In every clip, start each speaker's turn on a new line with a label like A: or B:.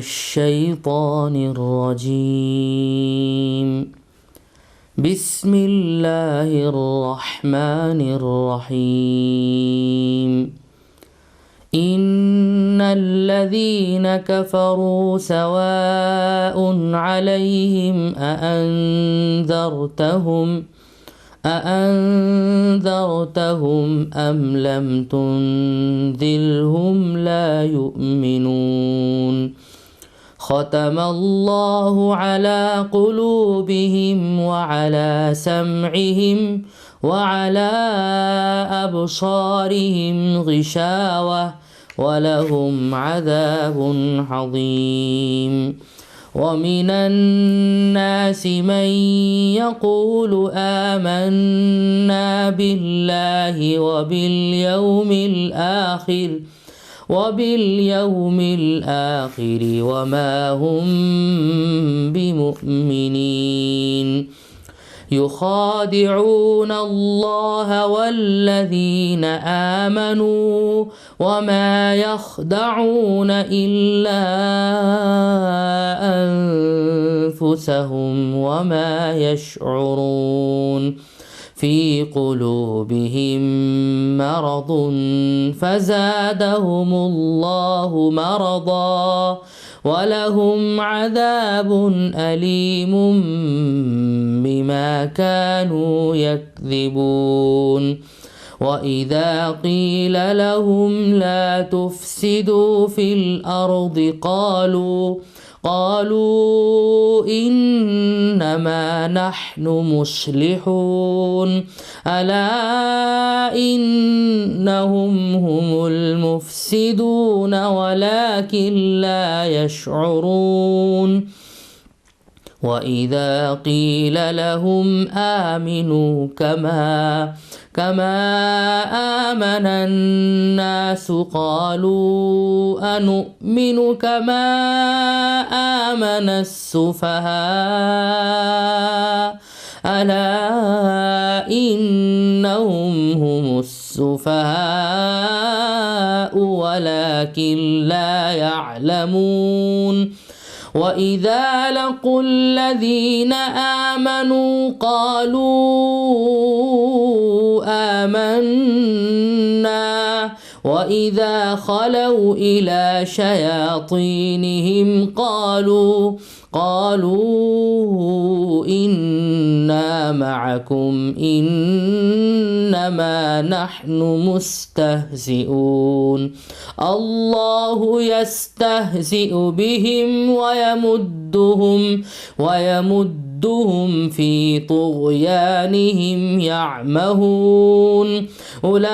A: الشيطان الرجيم. بسم الله الرحمن الرحيم. إن الذين كفروا سواء عليهم أأنذرتهم أم لم تنذرهم لا يؤمنون. ختم الله على قلوبهم وعلى سمعهم وعلى أبصارهم غشاوة ولهم عذاب عظيم. ومن الناس من يقول آمنا بالله وباليوم الآخر وما هم بمؤمنين. يخادعون الله والذين آمنوا وما يخدعون إلا أنفسهم وما يشعرون. في قلوبهم مرض فزادهم الله مرضا ولهم عذاب أليم بما كانوا يكذبون. وإذا قيل لهم لا تفسدوا في الأرض قالوا إنما نحن مصلحون ألا إنهم هم المفسدون ولكن لا يشعرون. وإذا قيل لهم آمنوا كما آمن الناس قالوا أنؤمن كما آمن السفهاء ألا إنهم هم السفهاء ولكن لا يعلمون. وإذا لقوا الذين آمنوا قالوا آمنا وإذا خلوا إلى شياطينهم قالوا إنا معكم إنما نحن مستهزئون. الله يستهزئ بهم ويمدهم في طغيانهم يعمهون. أولئك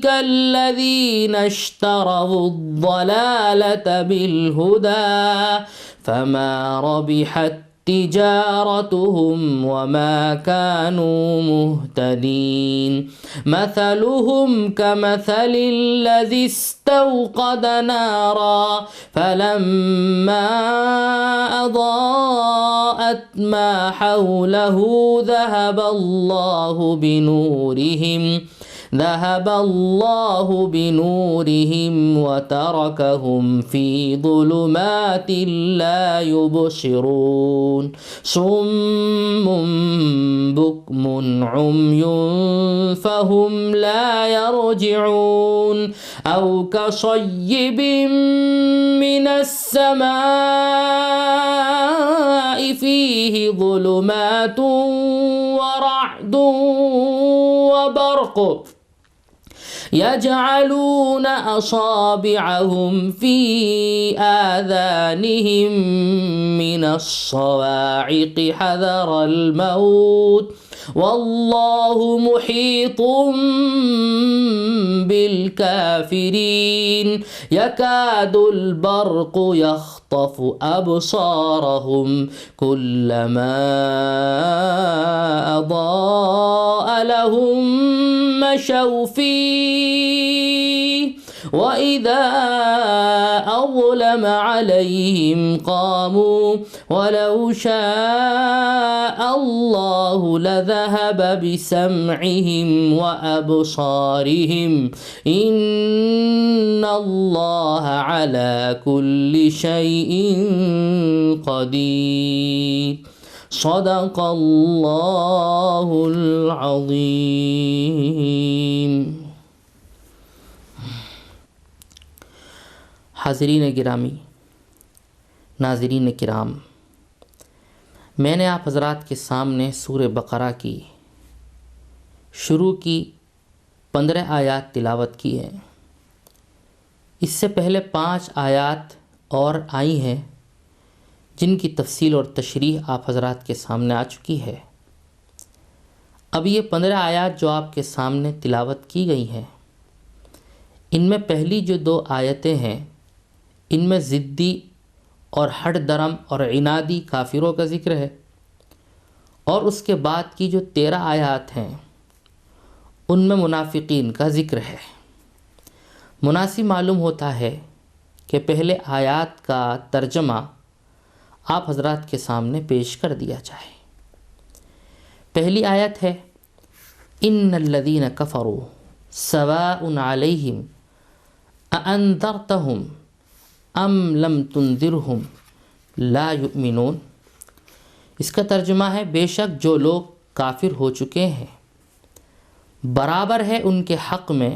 A: الذين اشتروا الضلالة بالهدى فما ربحت تجارتهم وما كانوا مهتدين. مثلهم كمثل الذي استوقد نارا فلما أضاءت ما حوله ذهب الله بنورهم وتركهم في ظلمات لا يبصرون. صم بكم عمي فهم لا يرجعون. أو كصيب من السماء فيه ظلمات ورعد وبرق يجعلون أصابعهم في آذانهم من الصواعق حذر الموت والله محيط بالكافرين. يكاد البرق يخطف أبصارهم كلما أضاء لهم مشوا فيه وَإِذَا أَظْلَمَ عَلَيْهِمْ قَامُوا وَلَوْ شَاءَ اللَّهُ لَذَهَبَ بِسَمْعِهِمْ وَأَبْصَارِهِمْ إِنَّ اللَّهَ عَلَى كُلِّ شَيْءٍ قَدِيرٌ صدق اللہ العظیم۔ حاضرین گرامی، ناظرین کرام، میں نے آپ حضرات کے سامنے سورہ بقرہ کی شروع کی 15 آیات تلاوت کی ہیں۔ اس سے پہلے 5 آیات اور آئی ہیں جن کی تفصیل اور تشریح آپ حضرات کے سامنے آ چکی ہے۔ اب یہ 15 آیات جو آپ کے سامنے تلاوت کی گئی ہیں، ان میں پہلی جو 2 آیتیں ہیں ان میں ضدی اور ہٹ درم اور عنادی کافروں کا ذکر ہے، اور اس کے بعد کی جو 13 آیات ہیں ان میں منافقین کا ذکر ہے۔ مناسب معلوم ہوتا ہے کہ پہلے آیات کا ترجمہ آپ حضرات کے سامنے پیش کر دیا جائے۔ پہلی آیت ہے ان الذین کفروا سواء علیہم اانذرتہم ام لم تنذرہم لا یؤمنون۔ اس کا ترجمہ ہے بے شک جو لوگ کافر ہو چکے ہیں برابر ہے ان کے حق میں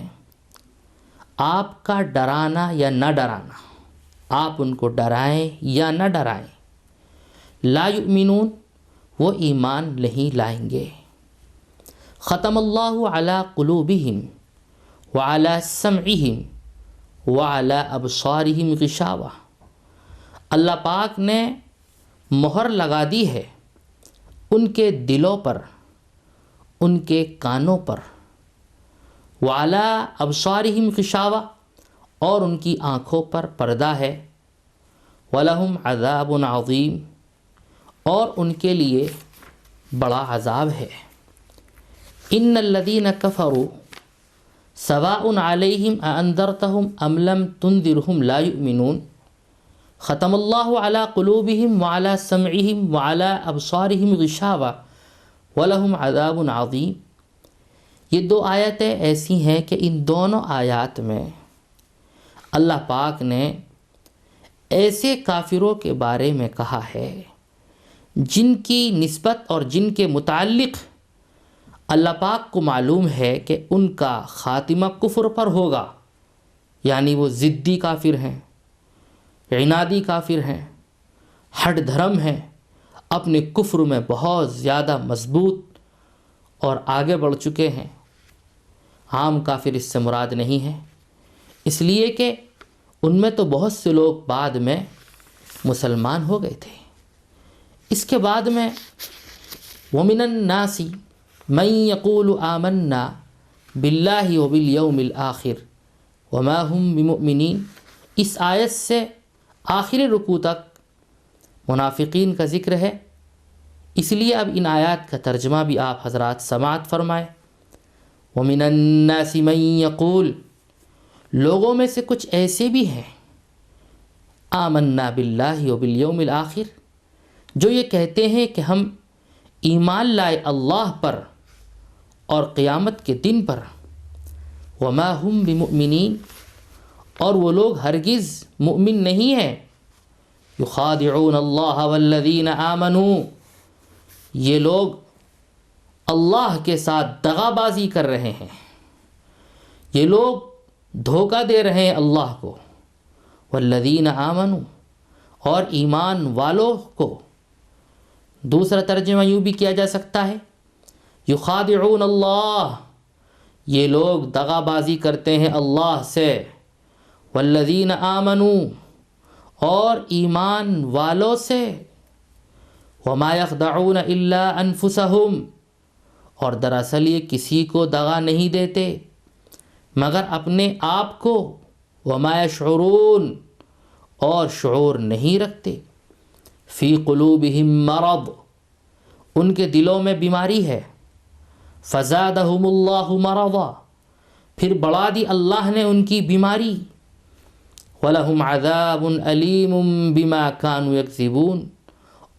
A: آپ کا ڈرانا یا نہ ڈرانا، آپ ان کو ڈرائیں یا نہ ڈرائیں، لا یؤمنون وہ ایمان نہیں لائیں گے۔ ختم اللہ علی قلوبہم وعلی سمعہم وعلی ابصارہم غشاوہ، اللہ پاک نے مہر لگا دی ہے ان کے دلوں پر، ان کے کانوں پر، وعلی ابصارہم غشاوہ اور ان کی آنکھوں پر پردہ ہے، وَلَهُمْ عَذَابٌ عَظِيمٌ اور ان کے لیے بڑا عذاب ہے۔ ان الذین کفروا سواء علیہم اانذرتہم ام لم تنذرہم لا یؤمنون ختم اللہ علی قلوبہم وعلی سمعہم وعلی ابصارہم غشاوہ ولہم عذاب عظیم۔ یہ 2 آیتیں ایسی ہیں کہ ان دونوں آیات میں اللہ پاک نے ایسے کافروں کے بارے میں کہا ہے جن کی نسبت اور جن کے متعلق اللہ پاک کو معلوم ہے کہ ان کا خاتمہ کفر پر ہوگا، یعنی وہ ضدی کافر ہیں، عنادی کافر ہیں، ہٹ دھرم ہیں، اپنے کفر میں بہت زیادہ مضبوط اور آگے بڑھ چکے ہیں۔ عام کافر اس سے مراد نہیں ہے، اس لیے کہ ان میں تو بہت سے لوگ بعد میں مسلمان ہو گئے تھے۔ اس کے بعد میں وَمِنَ النَّاسِ مَن يَقُولُ آمَنَّا بِاللَّهِ وَبِالْيَوْمِ الْآخِرِ وَمَا هُمْ بِمُؤْمِنِينَ، اس آیت سے آخری رکوع تک منافقین کا ذکر ہے، اس لیے اب ان آیات کا ترجمہ بھی آپ حضرات سماعت فرمائیں۔ وَمِنَ النَّاسِ مَن يَقُولُ، لوگوں میں سے کچھ ایسے بھی ہیں آمنا باللہ وبالیوم الآخر، جو یہ کہتے ہیں کہ ہم ایمان لائے اللہ پر اور قیامت کے دن پر، وما ہم بمؤمنین اور وہ لوگ ہرگز مؤمن نہیں ہیں، یخادعون اللہ والذین آمنوا، یہ لوگ اللہ کے ساتھ دغا بازی کر رہے ہیں، یہ لوگ دھوکہ دے رہے ہیں اللہ کو، والذین آمنوا اور ایمان والوں کو۔ دوسرا ترجمہ یوں بھی کیا جا سکتا ہے یخادعون اللہ، یہ لوگ دغا بازی کرتے ہیں اللہ سے، والذین آمنوا اور ایمان والوں سے، وما یخدعون الا انفسہم اور دراصل یہ کسی کو دغا نہیں دیتے مگر اپنے آپ کو، وما یشعرون اور شعور نہیں رکھتے، فی قلوبہم مرض ان کے دلوں میں بیماری ہے، فزادہم اللہ مرضا پھر بڑھا دی اللہ نے ان کی بیماری. وَلَهُمْ عَذَابٌ أَلِيمٌ بِمَا كَانُوا يَكْذِبُونَ،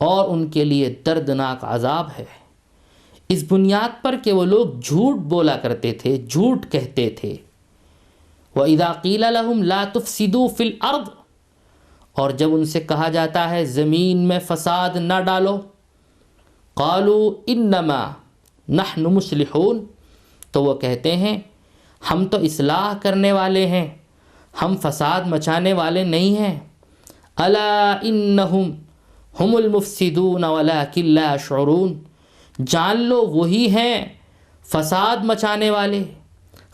A: اور ان کے لیے دردناک عذاب ہے اس بنیاد پر کہ وہ لوگ جھوٹ بولا کرتے تھے، جھوٹ کہتے تھے. وَإِذَا قِيلَ لَهُمْ لَا تُفْسِدُوا فِي الْأَرْضِ، اور جب ان سے کہا جاتا ہے زمین میں فساد نہ ڈالو، قَالُوا إِنَّمَا نَحْنُ مُصْلِحُونَ، تو وہ کہتے ہیں ہم تو اصلاح کرنے والے ہیں، ہم فساد مچانے والے نہیں ہیں. أَلَا إِنَّهُمْ هُمُ الْمُفْسِدُونَ وَلَكِنْ لَا يَشْعُرُونَ، جان لو وہی ہیں فساد مچانے والے،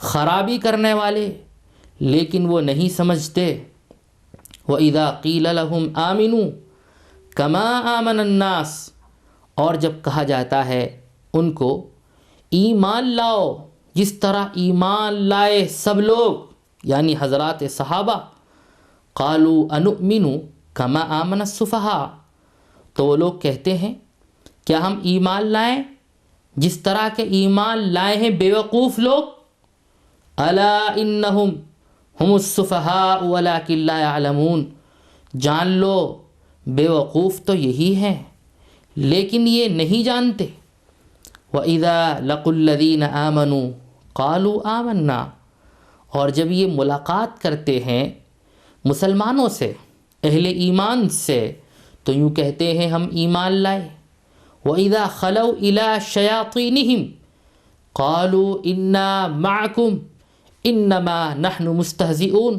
A: خرابی کرنے والے، لیکن وہ نہیں سمجھتے. وَإِذَا قِيلَ لَهُمْ آمِنُوا كَمَا آمَنَ النَّاسِ، اور جب کہا جاتا ہے ان کو ایمان لاؤ جس طرح ایمان لائے سب لوگ، یعنی حضرات صحابہ. قَالُوا أَنُؤْمِنُ كَمَا آمَنَ السُّفَهَاءُ، تو وہ لوگ کہتے ہیں کیا ہم ایمان لائیں جس طرح کے ایمان لائے ہیں بیوقوف لوگ. الا انہم ہم السفہاء ولکن لا يعلمون، جان لو بیوقوف تو یہی ہیں لیکن یہ نہیں جانتے. وَإِذَا لَقُوا الَّذِينَ آمَنُوا قَالُوا آمَنَّا، اور جب یہ ملاقات کرتے ہیں مسلمانوں سے، اہل ایمان سے، تو یوں کہتے ہیں ہم ایمان لائے. وَإِذَا خَلَوْا إِلَىٰ شَيَاطِينِهِمْ قَالُوا إِنَّا مَعَكُمْ إِنَّمَا نَحْنُ مُسْتَهْزِئُونَ،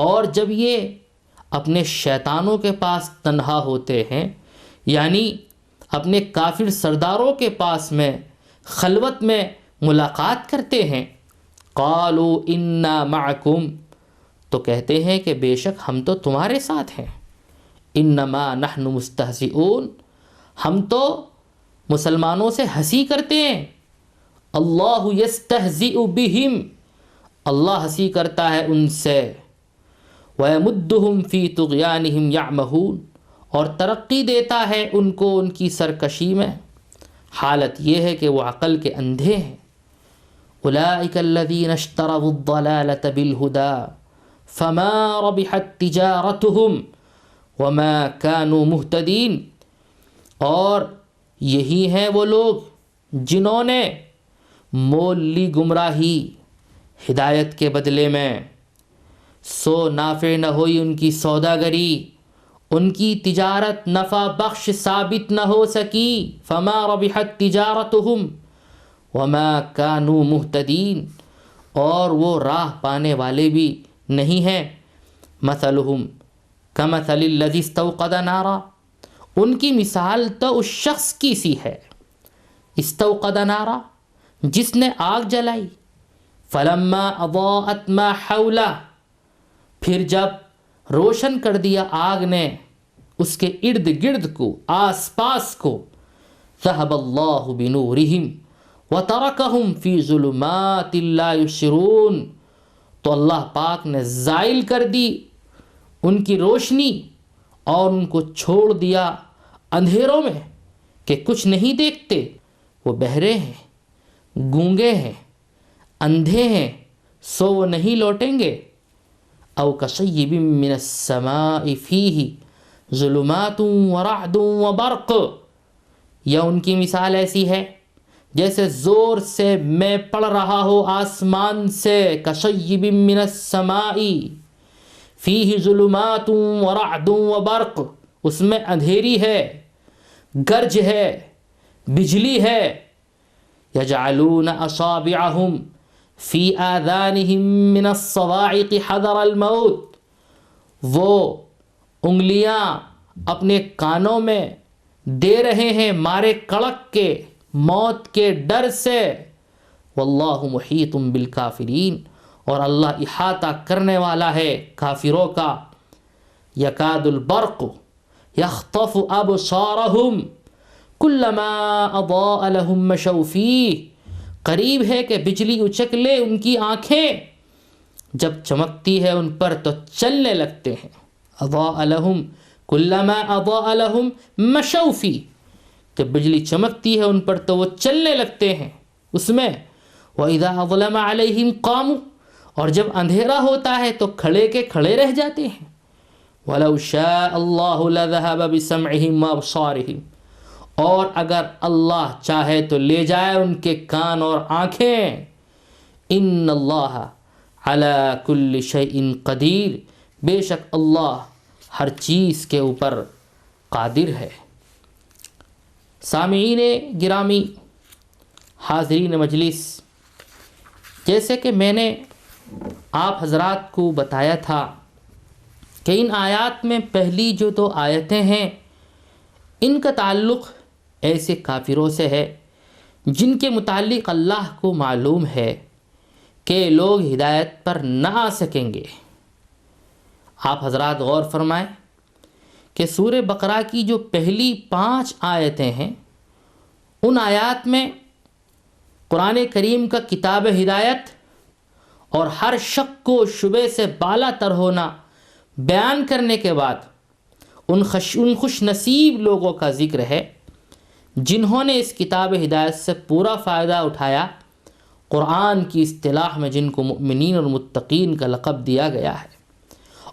A: اور جب یہ اپنے شیطانوں کے پاس تنہا ہوتے ہیں، یعنی اپنے کافر سرداروں کے پاس میں خلوت میں ملاقات کرتے ہیں، قَالُوا إِنَّا مَعَكُمْ، تو کہتے ہیں کہ بے شک ہم تو تمہارے ساتھ ہیں. إِنَّمَا نَحْنُ مُسْتَهْزِئُونَ، ہم تو مسلمانوں سے ہنسی کرتے ہیں. اللہ یستہزئ بہم، اللہ ہنسی کرتا ہے ان سے. وَيَمُدُّهُمْ فِي طُغْيَانِهِمْ يَعْمَهُونَ، اور ترقی دیتا ہے ان کو ان کی سرکشی میں. حالت یہ ہے کہ وہ عقل کے اندھے ہیں. أُولَٰئِكَ الَّذِينَ اشْتَرَوُا الضَّلَالَةَ بِالْهُدَىٰ فَمَا رَبِحَتْ تِجَارَتُهُمْ وَمَا كَانُوا مُهْتَدِينَ، اور یہی ہیں وہ لوگ جنہوں نے مول لی گمراہی ہدایت کے بدلے میں، سو نافع نہ ہوئی ان کی سوداگری، ان کی تجارت نفع بخش ثابت نہ ہو سکی. فما ربحت تجارتهم وما كانوا مهتدين، اور وہ راہ پانے والے بھی نہیں ہیں. مثلهم كمثل الذي استوقد نارا، ان کی مثال تو اس شخص کی سی ہے، استوقد نارا، جس نے آگ جلائی. فلما اضاءت ما حولہ، پھر جب روشن کر دیا آگ نے اس کے ارد گرد کو، آس پاس کو. ذهب اللہ بنورہم وترکہم فی ظلمات لا یبصرون، تو اللہ پاک نے زائل کر دی ان کی روشنی اور ان کو چھوڑ دیا اندھیروں میں کہ کچھ نہیں دیکھتے. وہ بہرے ہیں، گونگے ہیں، اندھے ہیں، سو وہ نہیں لوٹیں گے. او کصیب من السماء فیہ ظلمات ورعد وبرق، یا ان کی مثال ایسی ہے جیسے زور سے میں پڑ رہا ہو آسمان سے. کصیب من السماء فیہ ظلمات ورعد وبرق، اس میں اندھیری ہے، گرج ہے، بجلی ہے. یجعلون اصابعہم فی آذانہم من الصواعق حذر الموت، وہ انگلیاں اپنے کانوں میں دے رہے ہیں مارے کڑک کے، موت کے ڈر سے. واللہ محیط بالکافرین، اور اللہ احاطہ کرنے والا ہے کافروں کا. یکاد البرق یخطف ابصارہم کلما اضاء لہم مشوا فیہ، قریب ہے کہ بجلی اچک لے ان کی آنکھیں، جب چمکتی ہے ان پر تو چلنے لگتے ہیں. اضاء لہم کلما اضاء لہم مشوا فیہ، جب بجلی چمکتی ہے ان پر تو وہ چلنے لگتے ہیں اس میں. وَإِذَا أَظْلَمَ عَلَيْهِمْ قَامُوا، اور جب اندھیرا ہوتا ہے تو کھڑے کے کھڑے رہ جاتے ہیں. وَلَوْ شَاءَ اللَّهُ لَذَهَبَ بِسَمْعِهِمْ وَأَبْصَارِهِمْ، اور اگر اللہ چاہے تو لے جائے ان کے کان اور آنکھیں. إِنَّ اللَّهَ عَلَى كُلِّ شَيْءٍ قَدِيرٌ، بے شک اللہ ہر چیز کے اوپر قادر ہے. سامعین گرامی، حاضرین مجلس، جیسے کہ میں نے آپ حضرات کو بتایا تھا کہ ان آیات میں پہلی جو 2 آیتیں ہیں ان کا تعلق ایسے کافروں سے ہے جن کے متعلق اللہ کو معلوم ہے کہ لوگ ہدایت پر نہ آ سکیں گے. آپ حضرات غور فرمائیں کہ سورہ بقرہ کی جو پہلی 5 آیتیں ہیں ان آیات میں قرآن کریم کا کتاب ہدایت اور ہر شک کو شبے سے بالا تر ہونا بیان کرنے کے بعد ان خوش نصیب لوگوں کا ذکر ہے جنہوں نے اس کتاب ہدایت سے پورا فائدہ اٹھایا، قرآن کی اصطلاح میں جن کو مؤمنین اور متقین کا لقب دیا گیا ہے.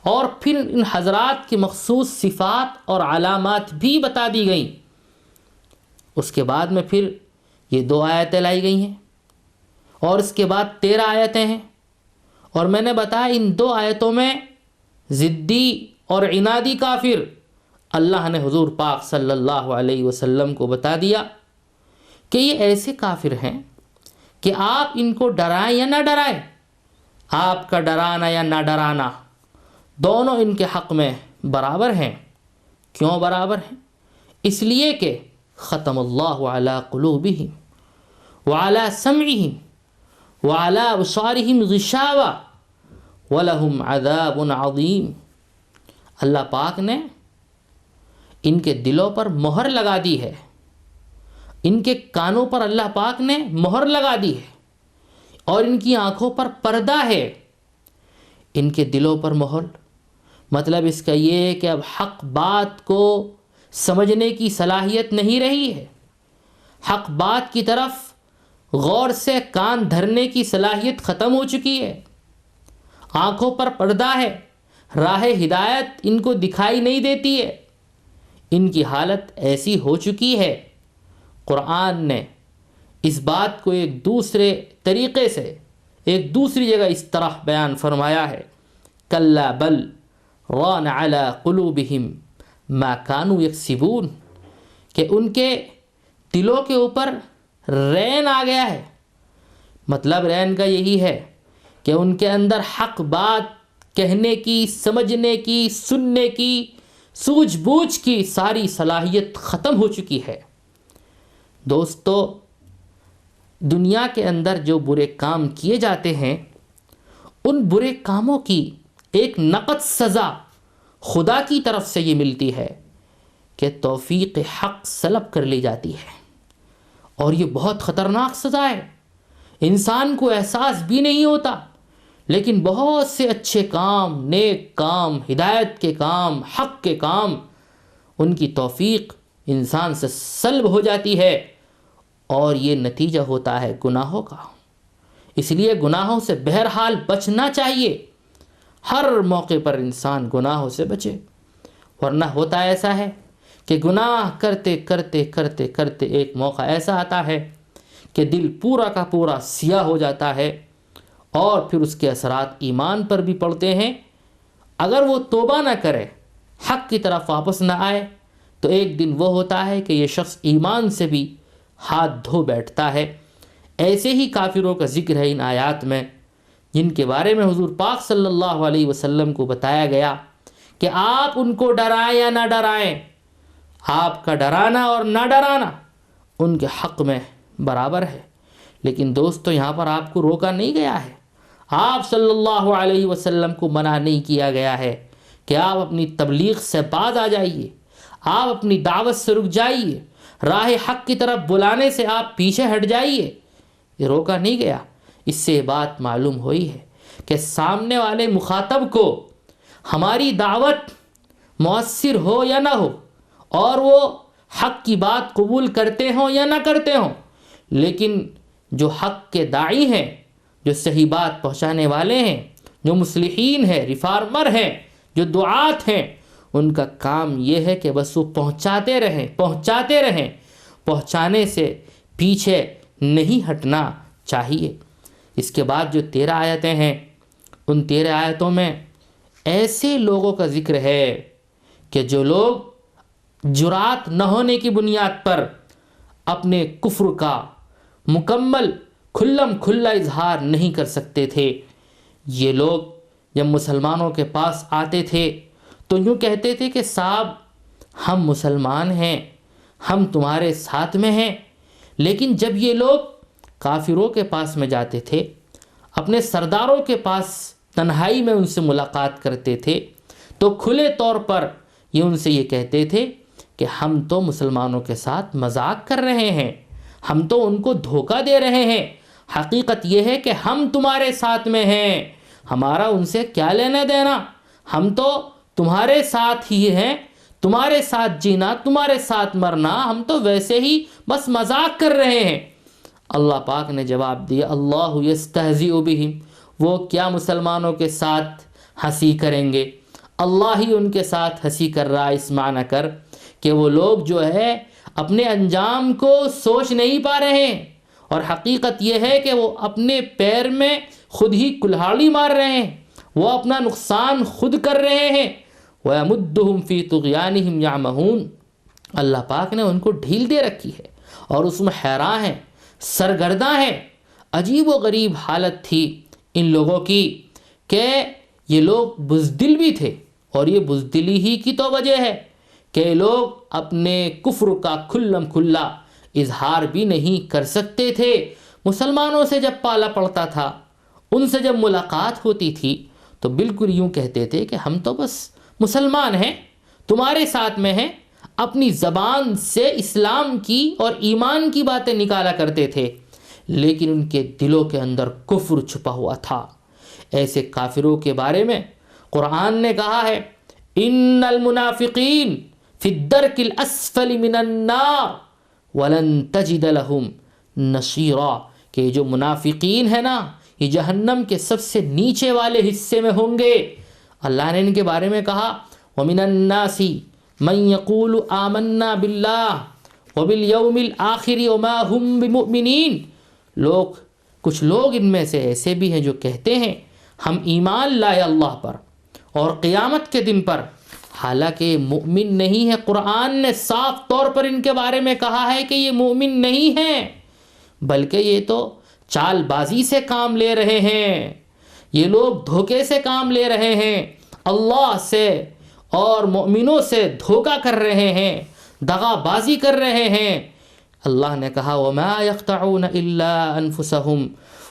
A: اور پھر ان حضرات کی مخصوص صفات اور علامات بھی بتا دی گئیں. اس کے بعد میں پھر یہ 2 آیتیں لائی گئی ہیں اور اس کے بعد 13 آیتیں ہیں. اور میں نے بتایا ان 2 آیتوں میں ضدی اور عنادی کافر اللہ نے حضور پاک صلی اللہ علیہ وسلم کو بتا دیا کہ یہ ایسے کافر ہیں کہ آپ ان کو ڈرائیں یا نہ ڈرائیں، آپ کا ڈرانا یا نہ ڈرانا دونوں ان کے حق میں برابر ہیں. کیوں برابر ہیں؟ اس لیے کہ ختم اللہ علی قلوبہم وعلی سمعہم وعلی ابصارہم غشاوہ ولہم عذاب عظیم. اللہ پاک نے ان کے دلوں پر مہر لگا دی ہے، ان کے کانوں پر اللہ پاک نے مہر لگا دی ہے، اور ان کی آنکھوں پر پردہ ہے. ان کے دلوں پر مہر مطلب اس کا یہ ہے کہ اب حق بات کو سمجھنے کی صلاحیت نہیں رہی ہے، حق بات کی طرف غور سے کان دھرنے کی صلاحیت ختم ہو چکی ہے. آنکھوں پر پردہ ہے، راہ ہدایت ان کو دکھائی نہیں دیتی ہے. ان کی حالت ایسی ہو چکی ہے. قرآن نے اس بات کو ایک دوسرے طریقے سے ایک دوسری جگہ اس طرح بیان فرمایا ہے، کلا بل ران علی قلوبہم ما کانوا یکسبون، کہ ان کے دلوں کے اوپر رین آ گیا ہے. مطلب رین کا یہی ہے کہ ان کے اندر حق بات کہنے کی، سمجھنے کی، سننے کی، سوجھ بوجھ کی ساری صلاحیت ختم ہو چکی ہے. دوستو، دنیا کے اندر جو برے کام کیے جاتے ہیں ان برے کاموں کی ایک نقد سزا خدا کی طرف سے یہ ملتی ہے کہ توفیق حق سلب کر لی جاتی ہے، اور یہ بہت خطرناک سزا ہے. انسان کو احساس بھی نہیں ہوتا، لیکن بہت سے اچھے کام، نیک کام، ہدایت کے کام، حق کے کام، ان کی توفیق انسان سے سلب ہو جاتی ہے، اور یہ نتیجہ ہوتا ہے گناہوں کا. اس لیے گناہوں سے بہرحال بچنا چاہیے. ہر موقع پر انسان گناہوں سے بچے، ورنہ ہوتا ایسا ہے کہ گناہ کرتے کرتے کرتے کرتے ایک موقع ایسا آتا ہے کہ دل پورا کا پورا سیاہ ہو جاتا ہے، اور پھر اس کے اثرات ایمان پر بھی پڑتے ہیں. اگر وہ توبہ نہ کرے، حق کی طرف واپس نہ آئے، تو ایک دن وہ ہوتا ہے کہ یہ شخص ایمان سے بھی ہاتھ دھو بیٹھتا ہے. ایسے ہی کافروں کا ذکر ہے ان آیات میں، جن کے بارے میں حضور پاک صلی اللہ علیہ وسلم کو بتایا گیا کہ آپ ان کو ڈرائیں یا نہ ڈرائیں، آپ کا ڈرانا اور نہ ڈرانا ان کے حق میں برابر ہے. لیکن دوستو، یہاں پر آپ کو روکا نہیں گیا ہے، آپ صلی اللہ علیہ وسلم کو منع نہیں کیا گیا ہے کہ آپ اپنی تبلیغ سے باز آ جائیے، آپ اپنی دعوت سے رک جائیے، راہ حق کی طرف بلانے سے آپ پیچھے ہٹ جائیے. یہ روکا نہیں گیا. اس سے یہ بات معلوم ہوئی ہے کہ سامنے والے مخاطب کو ہماری دعوت مؤثر ہو یا نہ ہو، اور وہ حق کی بات قبول کرتے ہوں یا نہ کرتے ہوں، لیکن جو حق کے داعی ہیں، جو صحیح بات پہنچانے والے ہیں، جو مصلحین ہیں، ریفارمر ہیں، جو دعات ہیں، ان کا کام یہ ہے کہ بس وہ پہنچاتے رہیں، پہنچانے سے پیچھے نہیں ہٹنا چاہیے۔ اس کے بعد جو 13 آیتیں ہیں، ان 13 آیتوں میں ایسے لوگوں کا ذکر ہے کہ جو لوگ جرات نہ ہونے کی بنیاد پر اپنے کفر کا مکمل کھلم کھلا اظہار نہیں کر سکتے تھے۔ یہ لوگ جب مسلمانوں کے پاس آتے تھے تو یوں کہتے تھے کہ صاحب ہم مسلمان ہیں، ہم تمہارے ساتھ میں ہیں۔ لیکن جب یہ لوگ کافروں کے پاس میں جاتے تھے، اپنے سرداروں کے پاس تنہائی میں ان سے ملاقات کرتے تھے، تو کھلے طور پر یہ ان سے یہ کہتے تھے کہ ہم تو مسلمانوں کے ساتھ مذاق کر رہے ہیں، ہم تو ان کو دھوکہ دے رہے ہیں، حقیقت یہ ہے کہ ہم تمہارے ساتھ میں ہیں، ہمارا ان سے کیا لینا دینا، ہم تو تمہارے ساتھ ہی ہیں، تمہارے ساتھ جینا، تمہارے ساتھ مرنا، ہم تو ویسے ہی بس مذاق کر رہے ہیں۔ اللہ پاک نے جواب دیا، اللہ یستہزئ بہم، وہ کیا مسلمانوں کے ساتھ ہنسی کریں گے، اللہ ہی ان کے ساتھ ہنسی کر رہا ہے۔ اس معنی کر کہ وہ لوگ جو ہے اپنے انجام کو سوچ نہیں پا رہے ہیں، اور حقیقت یہ ہے کہ وہ اپنے پیر میں خود ہی کلہاڑی مار رہے ہیں، وہ اپنا نقصان خود کر رہے ہیں۔ وَيَمُدُّهُمْ فِي طُغْيَانِهِمْ يَعْمَهُونَ، اللہ پاک نے ان کو ڈھیل دے رکھی ہے اور اس میں حیران ہیں، سرگرداں ہیں۔ عجیب و غریب حالت تھی ان لوگوں کی کہ یہ لوگ بزدل بھی تھے، اور یہ بزدلی ہی کی تو وجہ ہے کہ لوگ اپنے کفر کا کھلم کھلا اظہار بھی نہیں کر سکتے تھے۔ مسلمانوں سے جب پالا پڑتا تھا، ان سے جب ملاقات ہوتی تھی، تو بالکل یوں کہتے تھے کہ ہم تو بس مسلمان ہیں، تمہارے ساتھ میں ہیں، اپنی زبان سے اسلام کی اور ایمان کی باتیں نکالا کرتے تھے، لیکن ان کے دلوں کے اندر کفر چھپا ہوا تھا۔ ایسے کافروں کے بارے میں قرآن نے کہا ہے، ان المنافقین فی الدرک الاسفل من النار ولن تجد لهم نصیرا، کہ جو منافقین ہیں نا، یہ جہنم کے سب سے نیچے والے حصے میں ہوں گے۔ اللہ نے ان کے بارے میں کہا، وَمِنَ النَّاسِ مَن يَقُولُ آمَنَّا بِاللَّهِ وَبِالْيَوْمِ الْآخِرِ وَمَا هُمْ بِمُؤْمِنِينَ، کچھ لوگ ان میں سے ایسے بھی ہیں جو کہتے ہیں ہم ایمان لائے اللہ پر اور قیامت کے دن پر، حالانکہ مومن نہیں ہے۔ قرآن نے صاف طور پر ان کے بارے میں کہا ہے کہ یہ مومن نہیں ہیں، بلکہ یہ تو چال بازی سے کام لے رہے ہیں، یہ لوگ دھوکے سے کام لے رہے ہیں، اللہ سے اور مومنوں سے دھوکہ کر رہے ہیں، دغا بازی کر رہے ہیں۔ اللہ نے کہا، وَمَا يَخْتَعُونَ إِلَّا أَنفُسَهُمْ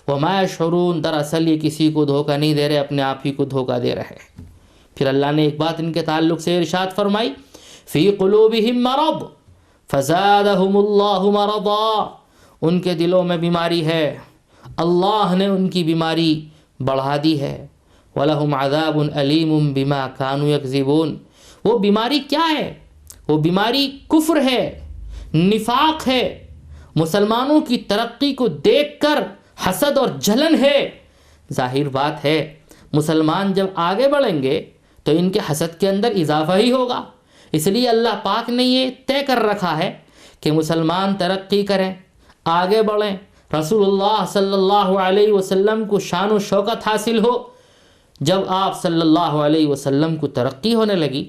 A: وَمَا يَشْعُرُونَ، دراصل یہ کسی کو دھوکہ نہیں دے رہے، اپنے آپ ہی کو دھوکہ دے رہے ہیں۔ پھر اللہ نے ایک بات ان کے تعلق سے ارشاد فرمائی، فِي قُلُوبِهِم مَرَضٌ فَزَادَهُمُ اللَّهُ مَرَضًا، ان کے دلوں میں بیماری ہے، اللہ نے ان کی بیماری بڑھا دی ہے۔ وَلَهُمْ عَذَابٌ أَلِيمٌ بِمَا كَانُوا يَكْذِبُونَ، وہ بیماری کیا ہے؟ وہ بیماری کفر ہے، نفاق ہے، مسلمانوں کی ترقی کو دیکھ کر حسد اور جلن ہے۔ ظاہر بات ہے، مسلمان جب آگے بڑھیں گے تو ان کے حسد کے اندر اضافہ ہی ہوگا۔ اس لیے اللہ پاک نے یہ طے کر رکھا ہے کہ مسلمان ترقی کریں، آگے بڑھیں، رسول اللہ صلی اللہ علیہ وسلم کو شان و شوکت حاصل ہو۔ جب آپ صلی اللہ علیہ وسلم کو ترقی ہونے لگی،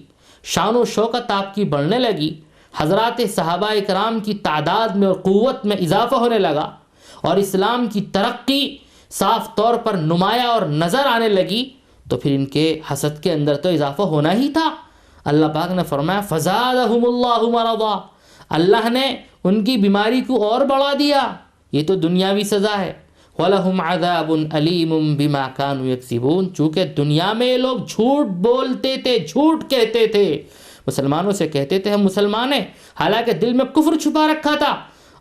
A: شان و شوکت آپ کی بڑھنے لگی، حضرات صحابہ اکرام کی تعداد میں اور قوت میں اضافہ ہونے لگا، اور اسلام کی ترقی صاف طور پر نمایاں اور نظر آنے لگی، تو پھر ان کے حسد کے اندر تو اضافہ ہونا ہی تھا۔ اللہ پاک نے فرمایا، فزادہم اللہ مرضا، اللہ نے ان کی بیماری کو اور بڑھا دیا۔ یہ تو دنیاوی سزا ہے۔ وَلَهُمْ عَذَابٌ أَلِيمٌ بِمَا كَانُوا يَكْذِبُونَ، چونکہ دنیا میں یہ لوگ جھوٹ بولتے تھے، جھوٹ کہتے تھے، مسلمانوں سے کہتے تھے ہم مسلمان ہیں، حالانکہ دل میں کفر چھپا رکھا تھا۔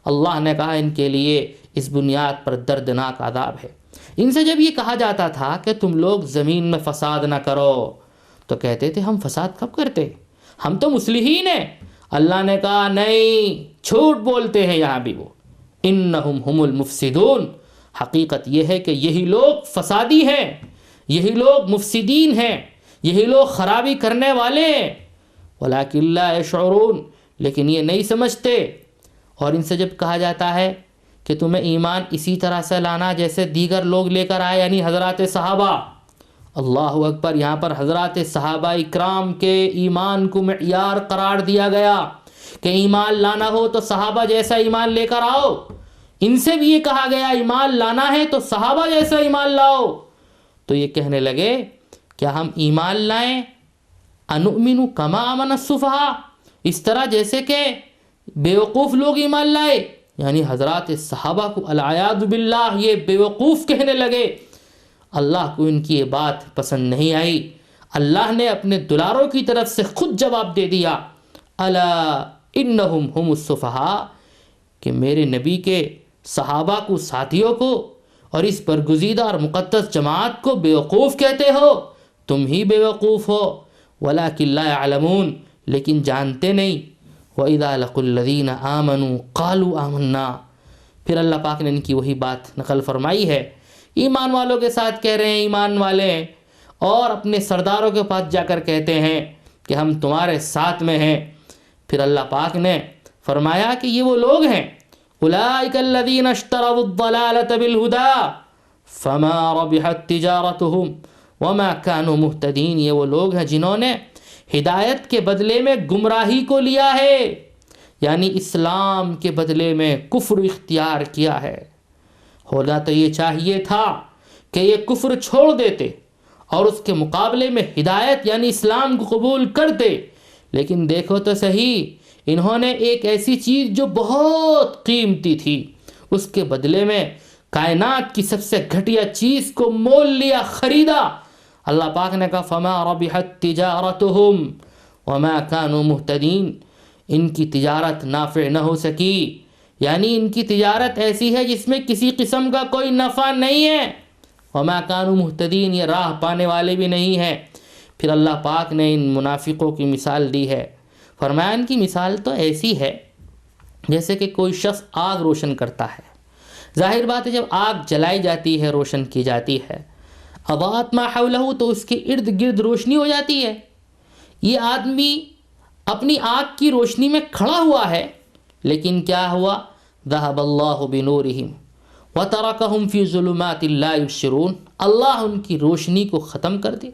A: اللہ نے کہا ان کے لیے اس بنیاد پر دردناک عذاب ہے۔ ان سے جب یہ کہا جاتا تھا کہ تم لوگ زمین میں فساد نہ کرو، تو کہتے تھے ہم فساد کب کرتے، ہم تو مصلحین ہیں۔ اللہ نے کہا نہیں، جھوٹ بولتے ہیں یہاں بھی وہ، انہم ہم المفسدون، حقیقت یہ ہے کہ یہی لوگ فسادی ہیں، یہی لوگ مفسدین ہیں، یہی لوگ خرابی کرنے والے ہیں، ولکن لا یشعرون، لیکن یہ نہیں سمجھتے۔ اور ان سے جب کہا جاتا ہے کہ تمہیں ایمان اسی طرح سے لانا جیسے دیگر لوگ لے کر آئے، یعنی حضرات صحابہ، اللہ اکبر، یہاں پر حضرات صحابہ اکرام کے ایمان کو معیار قرار دیا گیا کہ ایمان لانا ہو تو صحابہ جیسا ایمان لے کر آؤ۔ ان سے بھی یہ کہا گیا ایمان لانا ہے تو صحابہ جیسا ایمان لاؤ۔ تو یہ کہنے لگے کیا ہم ایمان لائیں انؤمن کما آمن السفہاء، اس طرح جیسے کہ بیوقوف لوگ ایمان لائے، یعنی حضرات صحابہ کو العیاذ باللہ یہ بیوقوف کہنے لگے۔ اللہ کو ان کی یہ بات پسند نہیں آئی، اللہ نے اپنے دلاروں کی طرف سے خود جواب دے دیا، الا انہم ہم السفہاء، کہ میرے نبی کے صحابہ کو، ساتھیوں کو اور اس برگزیدہ اور مقدس جماعت کو بیوقوف کہتے ہو، تم ہی بیوقوف ہو، ولکن لا يعلمون، لیکن جانتے نہیں۔ وَإِذَا لَقُوا الَّذِينَ آمَنُوا قَالُوا آمَنَّا، پھر اللہ پاک نے ان کی وہی بات نقل فرمائی ہے، ایمان والوں کے ساتھ کہہ رہے ہیں ایمان والے ہیں، اور اپنے سرداروں کے پاس جا کر کہتے ہیں کہ ہم تمہارے ساتھ میں ہیں۔ پھر اللہ پاک نے فرمایا کہ یہ وہ لوگ ہیں، أُولَٰئِكَ الَّذِينَ اشْتَرَوُا الضَّلَالَةَ بِالْهُدَىٰ فَمَا رَبِحَتْ تِجَارَتُهُمْ وَمَا كَانُوا مُهْتَدِينَ، یہ وہ لوگ ہیں جنہوں نے ہدایت کے بدلے میں گمراہی کو لیا ہے، یعنی اسلام کے بدلے میں کفر اختیار کیا ہے۔ ہونا تو یہ چاہیے تھا کہ یہ کفر چھوڑ دیتے اور اس کے مقابلے میں ہدایت یعنی اسلام کو قبول کرتے، لیکن دیکھو تو صحیح، انہوں نے ایک ایسی چیز جو بہت قیمتی تھی اس کے بدلے میں کائنات کی سب سے گھٹیا چیز کو مول لیا، خریدا۔ اللہ پاک نے کہا فما ربحت تجارتہم وما كانوا مہتدین، ان کی تجارت نافع نہ ہو سکی، یعنی ان کی تجارت ایسی ہے جس میں کسی قسم کا کوئی نفع نہیں ہے، وما كانوا مہتدین، یہ راہ پانے والے بھی نہیں ہیں۔ پھر اللہ پاک نے ان منافقوں کی مثال دی ہے، فرمایا ان کی مثال تو ایسی ہے جیسے کہ کوئی شخص آگ روشن کرتا ہے۔ ظاہر بات ہے جب آگ جلائی جاتی ہے، روشن کی جاتی ہے، اضاءت ما حولہ، تو اس کے ارد گرد روشنی ہو جاتی ہے۔ یہ آدمی اپنی آگ کی روشنی میں کھڑا ہوا ہے، لیکن کیا ہوا؟ ذهب اللہ بنورہم وترکہم فی ظلمات لا یبصرون، اللہ ان کی روشنی کو ختم کر دے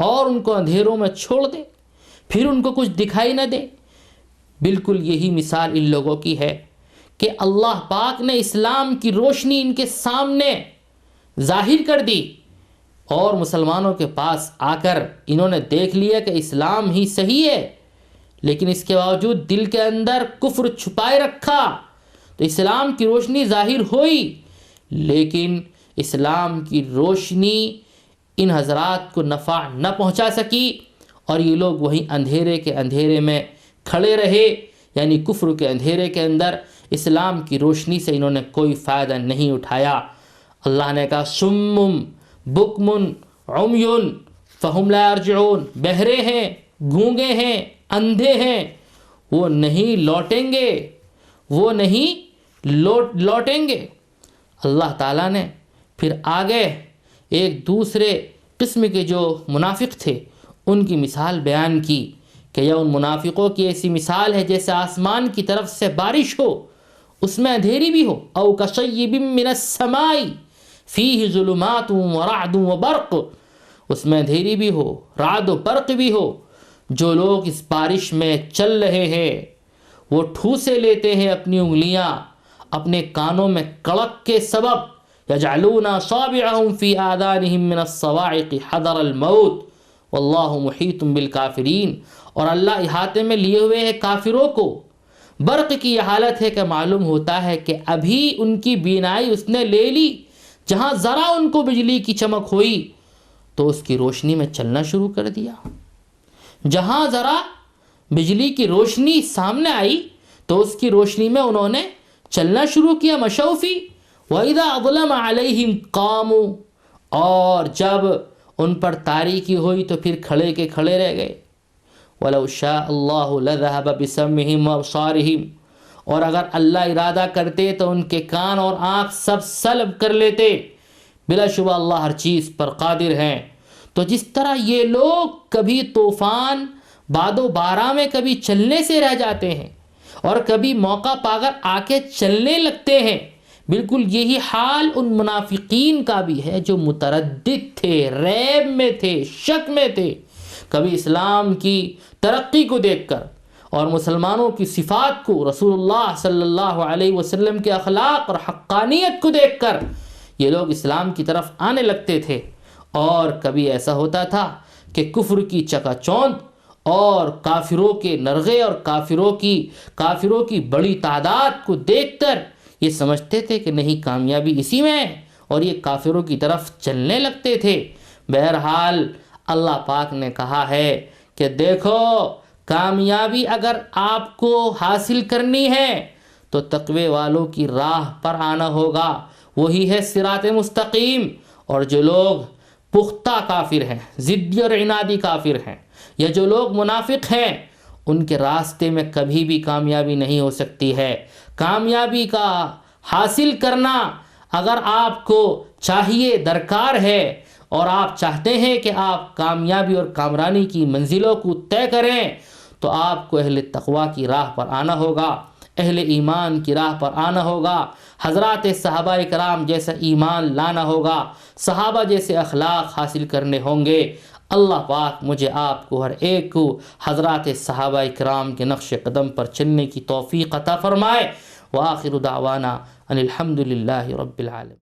A: اور ان کو اندھیروں میں چھوڑ دے، پھر ان کو کچھ دکھائی نہ دے۔ بالکل یہی مثال ان لوگوں کی ہے کہ اللہ پاک نے اسلام کی روشنی ان کے سامنے ظاہر کر دی، اور مسلمانوں کے پاس آ کر انہوں نے دیکھ لیا کہ اسلام ہی صحیح ہے، لیکن اس کے باوجود دل کے اندر کفر چھپائے رکھا۔ تو اسلام کی روشنی ظاہر ہوئی، لیکن اسلام کی روشنی ان حضرات کو نفع نہ پہنچا سکی، اور یہ لوگ وہیں اندھیرے کے اندھیرے میں کھڑے رہے، یعنی کفر کے اندھیرے کے اندر اسلام کی روشنی سے انہوں نے کوئی فائدہ نہیں اٹھایا۔ اللہ نے کہا سم بکم عمی فہم لا یرجعون، بہرے ہیں، گونگے ہیں، اندھے ہیں، وہ نہیں لوٹیں گے، وہ نہیں لوٹیں گے۔ اللہ تعالیٰ نے پھر آگے ایک دوسرے قسم کے جو منافق تھے ان کی مثال بیان کی کہ یہ ان منافقوں کی ایسی مثال ہے جیسے آسمان کی طرف سے بارش ہو، اس میں اندھیری بھی ہو، او کصیب من السماء فیہ ظلمات ورعد وبرق، اس میں اندھیری بھی ہو، رعد و برق بھی ہو۔ جو لوگ اس بارش میں چل رہے ہیں وہ ٹھوسے لیتے ہیں اپنی انگلیاں اپنے کانوں میں کڑک کے سبب، یجعلون اصابعهم فی آذانهم من الصواعق حذر الموت واللہ محیط بالکافرین، اور اللہ احاطے میں لیے ہوئے ہے کافروں کو۔ برق کی یہ حالت ہے کہ معلوم ہوتا ہے کہ ابھی ان کی بینائی اس نے لے لی، جہاں ذرا ان کو بجلی کی چمک ہوئی تو اس کی روشنی میں چلنا شروع کر دیا، جہاں ذرا بجلی کی روشنی سامنے آئی تو اس کی روشنی میں انہوں نے چلنا شروع کیا، مشوفی وَإِذَا أَظْلَمَ عَلَيْهِمْ قَامُوا، اور جب ان پر تاریکی ہوئی تو پھر کھڑے کے کھڑے رہ گئے۔ وَلَوْ شَاءَ اللَّهُ لَذَهَبَ بِسَمْعِهِمْ وَأَبْصَارِهِمْ، اور اگر اللہ ارادہ کرتے تو ان کے کان اور آنکھ سب سلب کر لیتے۔ بلا شبہ اللہ ہر چیز پر قادر ہیں۔ تو جس طرح یہ لوگ کبھی طوفان باد و بارہ میں کبھی چلنے سے رہ جاتے ہیں اور کبھی موقع پا کر آ کے چلنے لگتے ہیں، بالکل یہی حال ان منافقین کا بھی ہے جو متردد تھے، ریب میں تھے، شک میں تھے۔ کبھی اسلام کی ترقی کو دیکھ کر اور مسلمانوں کی صفات کو، رسول اللہ صلی اللہ علیہ وسلم کے اخلاق اور حقانیت کو دیکھ کر یہ لوگ اسلام کی طرف آنے لگتے تھے، اور کبھی ایسا ہوتا تھا کہ کفر کی چکا چوند اور کافروں کے نرغے اور کافروں کی بڑی تعداد کو دیکھ کر یہ سمجھتے تھے کہ نہیں، کامیابی اسی میں ہے، اور یہ کافروں کی طرف چلنے لگتے تھے۔ بہرحال اللہ پاک نے کہا ہے کہ دیکھو، کامیابی اگر آپ کو حاصل کرنی ہے تو تقوی والوں کی راہ پر آنا ہوگا، وہی ہے صراط مستقیم۔ اور جو لوگ پختہ کافر ہیں، ضدی اور عنادی کافر ہیں، یا جو لوگ منافق ہیں، ان کے راستے میں کبھی بھی کامیابی نہیں ہو سکتی ہے۔ کامیابی کا حاصل کرنا اگر آپ کو چاہیے، درکار ہے، اور آپ چاہتے ہیں کہ آپ کامیابی اور کامرانی کی منزلوں کو طے کریں، تو آپ کو اہل تقوی کی راہ پر آنا ہوگا، اہل ایمان کی راہ پر آنا ہوگا، حضرات صحابہ کرام جیسا ایمان لانا ہوگا، صحابہ جیسے اخلاق حاصل کرنے ہوں گے۔ اللہ پاک مجھے آپ کو ہر ایک کو حضرات صحابہ کرام کے نقش قدم پر چلنے کی توفیق عطا فرمائے۔ وآخر دعوانا ان الحمد للہ رب العالمین۔